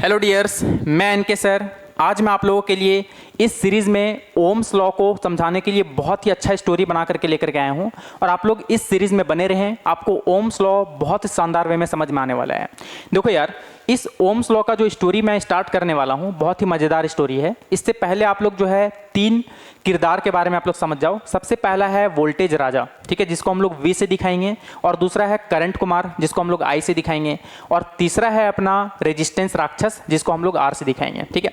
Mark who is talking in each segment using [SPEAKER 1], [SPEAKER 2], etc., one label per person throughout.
[SPEAKER 1] Hello dears, मैं N K sir. आज मैं आप लोगों के लिए इस सीरीज़ में ओम्स लॉ को समझाने के लिए बहुत ही अच्छा स्टोरी बना करके लेकर के आया हूँ और आप लोग इस सीरीज़ में बने रहें। आपको ओम्स लॉ बहुत ही शानदार वे में समझ में आने वाला है। देखो यार, इस ओम्स लॉ का जो स्टोरी मैं स्टार्ट करने वाला हूँ बहुत ही मज़ेदार स्टोरी है। इससे पहले आप लोग जो है 3 किरदार के बारे में आप लोग समझ जाओ। सबसे पहला है वोल्टेज राजा, ठीक है, जिसको हम लोग वी से दिखाएंगे, और दूसरा है करंट कुमार जिसको हम लोग आई से दिखाएंगे, और तीसरा है अपना रेजिस्टेंस राक्षस जिसको हम लोग आर से दिखाएंगे, ठीक है।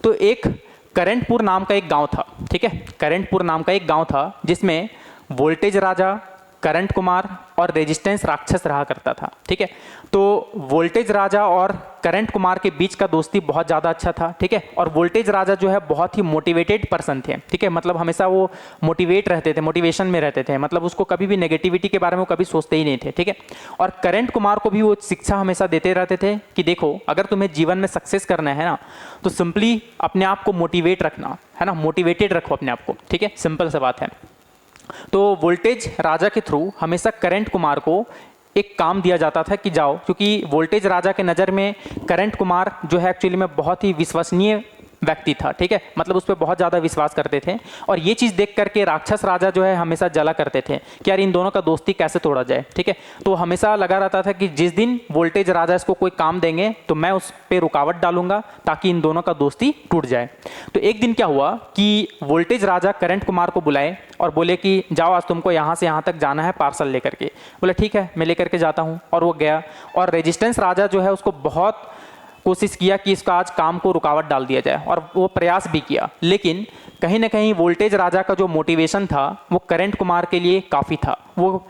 [SPEAKER 1] तो एक करंटपुर नाम का एक गांव था, ठीक है, करंटपुर नाम का एक गांव था जिसमें वोल्टेज राजा, करंट कुमार और रेजिस्टेंस राक्षस रहा करता था, ठीक है। तो वोल्टेज राजा और करंट कुमार के बीच का दोस्ती बहुत ज़्यादा अच्छा था, ठीक है। और वोल्टेज राजा जो है बहुत ही मोटिवेटेड पर्सन थे, ठीक है, मतलब हमेशा वो मोटिवेट रहते थे, मोटिवेशन में रहते थे, मतलब उसको कभी भी नेगेटिविटी के बारे में वो कभी सोचते ही नहीं थे, ठीक है। और करंट कुमार को भी वो शिक्षा हमेशा देते रहते थे कि देखो, अगर तुम्हें जीवन में सक्सेस करना है ना, तो सिंपली अपने आप को मोटिवेट रखना है ना, मोटिवेटेड रखो अपने आप को, ठीक है, सिंपल सा बात है। तो वोल्टेज राजा के थ्रू हमेशा करंट कुमार को एक काम दिया जाता था कि जाओ, क्योंकि वोल्टेज राजा के नज़र में करंट कुमार जो है एक्चुअली में बहुत ही विश्वसनीय व्यक्ति था, ठीक है, मतलब उस पर बहुत ज़्यादा विश्वास करते थे। और ये चीज़ देख करके राक्षस राजा जो है हमेशा जला करते थे कि यार इन दोनों का दोस्ती कैसे तोड़ा जाए, ठीक है। तो हमेशा लगा रहता था कि जिस दिन वोल्टेज राजा इसको कोई काम देंगे तो मैं उस पर रुकावट डालूंगा ताकि इन दोनों का दोस्ती टूट जाए। तो एक दिन क्या हुआ कि वोल्टेज राजा करंट कुमार को बुलाए और बोले कि जाओ, आज तुमको यहाँ से यहाँ तक जाना है पार्सल लेकर के। बोले ठीक है, मैं लेकर के जाता हूँ। और वो गया, और रेजिस्टेंस राजा जो है उसको बहुत कोशिश किया कि इसका आज काम को रुकावट डाल दिया जाए, और वो प्रयास भी किया, लेकिन कहीं ना कहीं वोल्टेज राजा का जो मोटिवेशन था वो करंट कुमार के लिए काफ़ी था। वो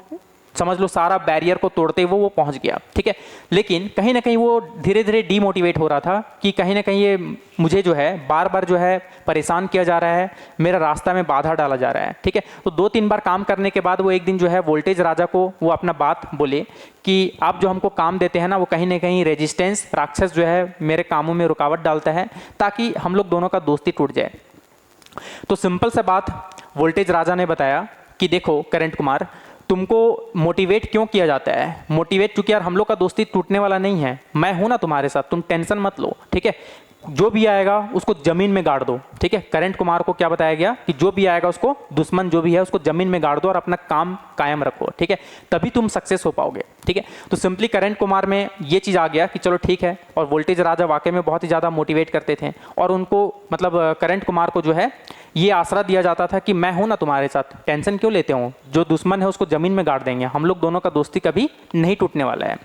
[SPEAKER 1] समझ लो सारा बैरियर को तोड़ते हुए वो पहुंच गया, ठीक है। लेकिन कहीं ना कहीं वो धीरे धीरे डीमोटिवेट हो रहा था कि कहीं ना कहीं ये मुझे जो है बार बार जो है परेशान किया जा रहा है, मेरा रास्ता में बाधा डाला जा रहा है, ठीक है। तो 2-3 बार काम करने के बाद वो एक दिन जो है वोल्टेज राजा को वो अपना बात बोले कि आप जो हमको काम देते हैं ना, वो कहीं ना कहीं रेजिस्टेंस राक्षस जो है मेरे कामों में रुकावट डालता है ताकि हम लोग दोनों का दोस्ती टूट जाए। तो सिंपल सा बात वोल्टेज राजा ने बताया कि देखो करंट कुमार, तुमको मोटिवेट क्यों किया जाता है? मोटिवेट क्योंकि यार हम लोग का दोस्ती टूटने वाला नहीं है, मैं हूं ना तुम्हारे साथ, तुम टेंशन मत लो, ठीक है। जो भी आएगा उसको जमीन में गाड़ दो, ठीक है। करंट कुमार को क्या बताया गया कि जो भी आएगा उसको, दुश्मन जो भी है उसको जमीन में गाड़ दो और अपना काम कायम रखो, ठीक है, तभी तुम सक्सेस हो पाओगे, ठीक है। तो सिंपली करंट कुमार में ये चीज़ आ गया कि चलो ठीक है। और वोल्टेज राजा वाकई में बहुत ही ज़्यादा मोटिवेट करते थे, और उनको मतलब करंट कुमार को जो है ये आसरा दिया जाता था कि मैं हूं ना तुम्हारे साथ, टेंशन क्यों लेते हो, जो दुश्मन है उसको जमीन में गाड़ देंगे, हम लोग दोनों का दोस्ती कभी नहीं टूटने वाला है।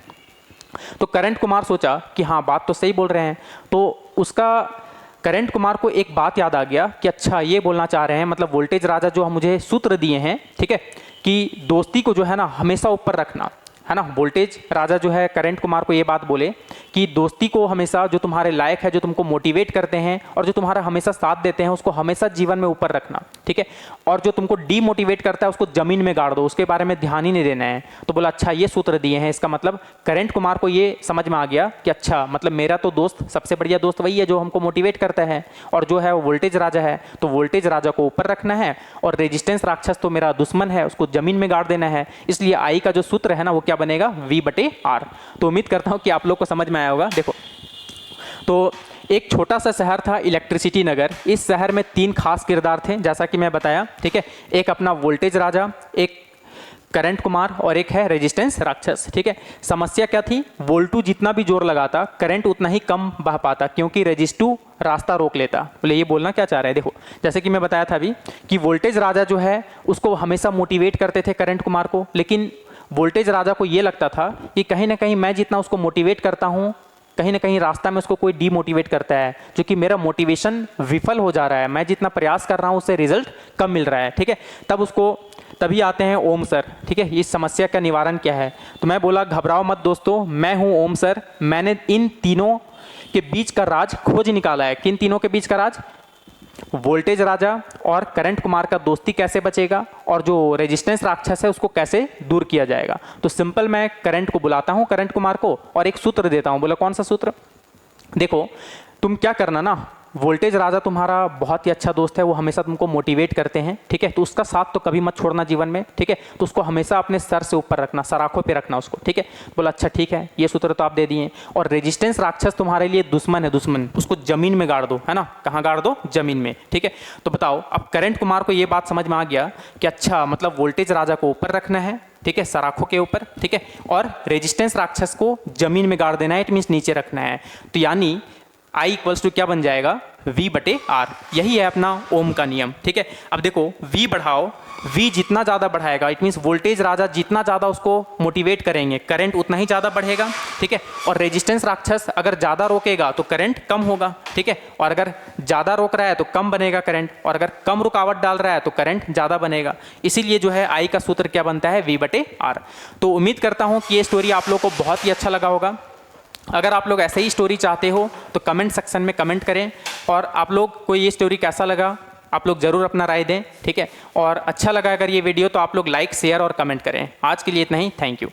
[SPEAKER 1] तो करंट कुमार सोचा कि हाँ, बात तो सही बोल रहे हैं। तो उसका करंट कुमार को एक बात याद आ गया कि अच्छा, ये बोलना चाह रहे हैं, मतलब वोल्टेज राजा जो मुझे सूत्र दिए हैं, ठीक है, कि दोस्ती को जो है ना हमेशा ऊपर रखना है ना। वोल्टेज राजा जो है करंट कुमार को ये बात बोले कि दोस्ती को हमेशा, जो तुम्हारे लायक है, जो तुमको मोटिवेट करते हैं और जो तुम्हारा हमेशा साथ देते हैं, उसको हमेशा जीवन में ऊपर रखना, ठीक है। और जो तुमको डीमोटिवेट करता है उसको जमीन में गाड़ दो, उसके बारे में ध्यान ही नहीं देना है। तो बोला अच्छा, ये सूत्र दिए हैं, इसका मतलब करंट कुमार को ये समझ में आ गया कि अच्छा, मतलब मेरा तो दोस्त, सबसे बढ़िया दोस्त वही है जो हमको मोटिवेट करता है, और जो है वो वोल्टेज राजा है। तो वोल्टेज राजा को ऊपर रखना है, और रेजिस्टेंस राक्षस तो मेरा दुश्मन है, उसको जमीन में गाड़ देना है। इसलिए आई का जो सूत्र है ना वो क्या बनेगा, V/R। तो उम्मीद करता हूं कि आप लोग को समझ में आया होगा। देखो, तो एक छोटा सा शहर था इलेक्ट्रिसिटी नगर। इस शहर में 3 खास किरदार थे जैसा कि मैं बताया, ठीक है। एक अपना वोल्टेज राजा, एक करंट कुमार और एक है रेजिस्टेंस राक्षस, ठीक है। समस्या क्या थी, वोल्टू जितना भी जोर लगाता करंट उतना ही कम बह पाता, क्योंकि रेजिस्टू रास्ता रोक लेता। बोले ये बोलना क्या चाह रहे हैं? देखो, जैसे कि मैं बताया था अभी कि वोल्टेज राजा जो है उसको हमेशा मोटिवेट करते थे करंट कुमार को, लेकिन वोल्टेज राजा को ये लगता था कि कहीं ना कहीं मैं जितना उसको मोटिवेट करता हूँ, कहीं ना कहीं रास्ता में उसको कोई डीमोटिवेट करता है, क्योंकि मेरा मोटिवेशन विफल हो जा रहा है, मैं जितना प्रयास कर रहा हूँ उससे रिजल्ट कम मिल रहा है, ठीक है। तभी आते हैं ओम सर, ठीक है, इस समस्या का निवारण क्या है? तो मैं बोला घबराओ मत दोस्तों, मैं हूँ ओम सर, मैंने इन तीनों के बीच का राज खोज निकाला है। किन तीनों के बीच का राज? वोल्टेज राजा और करंट कुमार का दोस्ती कैसे बचेगा, और जो रेजिस्टेंस राक्षस है उसको कैसे दूर किया जाएगा। तो सिंपल, मैं करंट को बुलाता हूं, करंट कुमार को, और एक सूत्र देता हूं। बोला कौन सा सूत्र? देखो, तुम क्या करना ना, वोल्टेज राजा तुम्हारा बहुत ही अच्छा दोस्त है, वो हमेशा तुमको मोटिवेट करते हैं, ठीक है। तो उसका साथ तो कभी मत छोड़ना जीवन में, ठीक है। तो उसको हमेशा अपने सर से ऊपर रखना, सराखों पे रखना उसको, ठीक है। बोला अच्छा ठीक है, ये सूत्र तो आप दे दिए। और रेजिस्टेंस राक्षस तुम्हारे लिए दुश्मन है, दुश्मन, उसको जमीन में गाड़ दो, है ना। कहाँ गाड़ दो? जमीन में, ठीक है। तो बताओ, अब करंट कुमार को ये बात समझ में आ गया कि अच्छा मतलब वोल्टेज राजा को ऊपर रखना है, ठीक है, सराखों के ऊपर, ठीक है, और रेजिस्टेंस राक्षस को जमीन में गाड़ देना है, इट मीन्स नीचे रखना है। तो यानी I इक्वल्स टू क्या बन जाएगा? V/R। यही है अपना ओम का नियम, ठीक है। अब देखो V बढ़ाओ, V जितना ज़्यादा बढ़ाएगा, इट मीन्स वोल्टेज राजा जितना ज़्यादा उसको मोटिवेट करेंगे, करंट उतना ही ज़्यादा बढ़ेगा, ठीक है। और रेजिस्टेंस राक्षस अगर ज़्यादा रोकेगा तो करंट कम होगा, ठीक है। और अगर ज़्यादा रोक रहा है तो कम बनेगा करंट, और अगर कम रुकावट डाल रहा है तो करंट ज़्यादा बनेगा। इसीलिए जो है I का सूत्र क्या बनता है? V/R। तो उम्मीद करता हूँ कि ये स्टोरी आप लोग को बहुत ही अच्छा लगा होगा। अगर आप लोग ऐसे ही स्टोरी चाहते हो तो कमेंट सेक्शन में कमेंट करें, और आप लोग को ये स्टोरी कैसा लगा आप लोग ज़रूर अपना राय दें, ठीक है। और अच्छा लगा अगर ये वीडियो तो आप लोग लाइक, शेयर और कमेंट करें। आज के लिए इतना ही, थैंक यू।